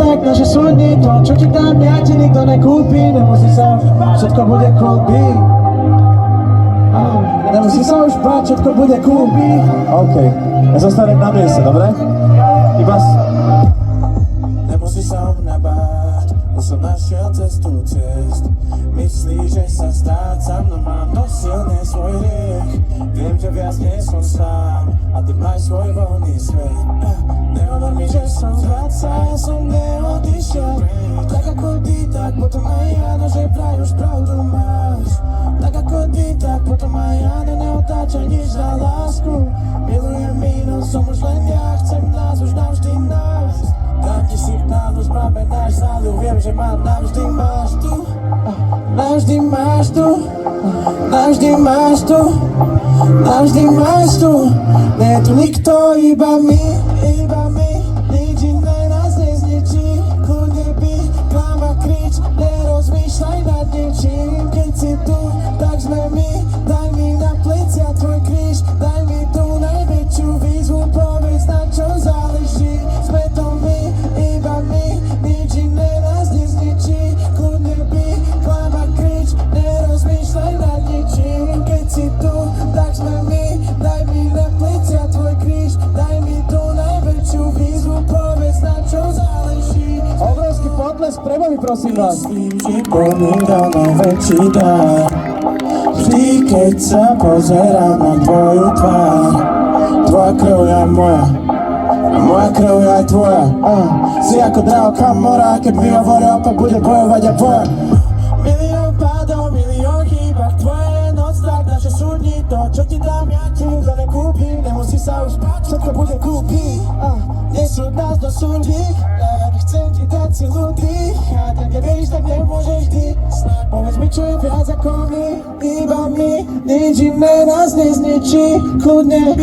tak naše sú dni. To, čo ti dám, ja ti nikto nekúpi. Nemusí sa, všetko bude cool beat. Nemusí sa už báť, všetko bude cool beat. OK, ja zostanem na mieste, dobre? Iba nemusí sa o mňa báť, už som našiel cestu cest. Myslíš, že sa strácam, no mám dosť silný svoj riech. Viem, že viac nie som sám a ty maj svoj voľný svet. Nehovor mi, že som zvráca, ja som neodišiel. Tak ako ty, tak potom aj ja, no že vraj už pravdu máš. Tak ako ty, tak potom aj ja, no neotáčaj nič za lásku. Milujem mi, no som už len ja, chcem nás už navždy nájsť. Dám ti signál, už máme náš záľub, viem, že ma navždy máš tu. Navždy máš tu, navždy máš tu, navždy máš tu. Nie je tu nikto, iba my, nič iné nás nezničí. Kľudne by, klama, krič, nerozmýšľaj nad ničím. Keď si tu, tak sme my, daj mi na plecia tvoj kríž. Daj mi tú najväčšiu výzvu, povedz na čo záleží. Sme to my, iba my, nič iné nás nezničí. Kľudne by, klama, krič, nerozmýšľaj nad ničím. Keď si tu, tak sme my, daj mi na plecia tvoj kríž. Daj mi tú najväčšiu výzvu, povedz na čo záleží. Obrovský potlesk pre mami, prosím vás. Myslím, že Boh mi dal najväčší dar. Vždy, keď sa pozerám na tvoju tvár. Tvoja krv je moja a moja krv je aj tvoja. Si ako drávka mora, keď mi hovorí opak, bude bojovať a boja. Milión pádov, milión chýbach, tvoje noc, tak naše sú dni. To, čo ti dám, ja ti nikto nekúpim. Nemusí sa už báť, všetko bude kúpiť. Nesúď nás do súdy, ja chcem ti dať silu dých. A tak nevieš, tak nemôžeš ty. Snáď povedz mi, čo je viac ako my, iba my. Nič iné nás nezničí. Kľudne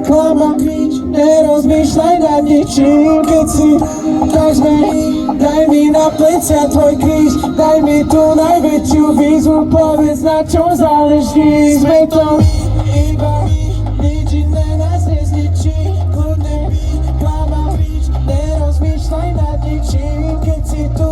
klama, krič, nerozmýšľaj nad ničím. Keď si, tak sme daj mi na plecia tvoj kríž. Daj mi tú najväčšiu výzvu, povedz na čo záleží. Sme to iba my, nič iné nás nezničí. Kľudne klama, krič, nerozmýšľaj nad ničím. Keď si tu,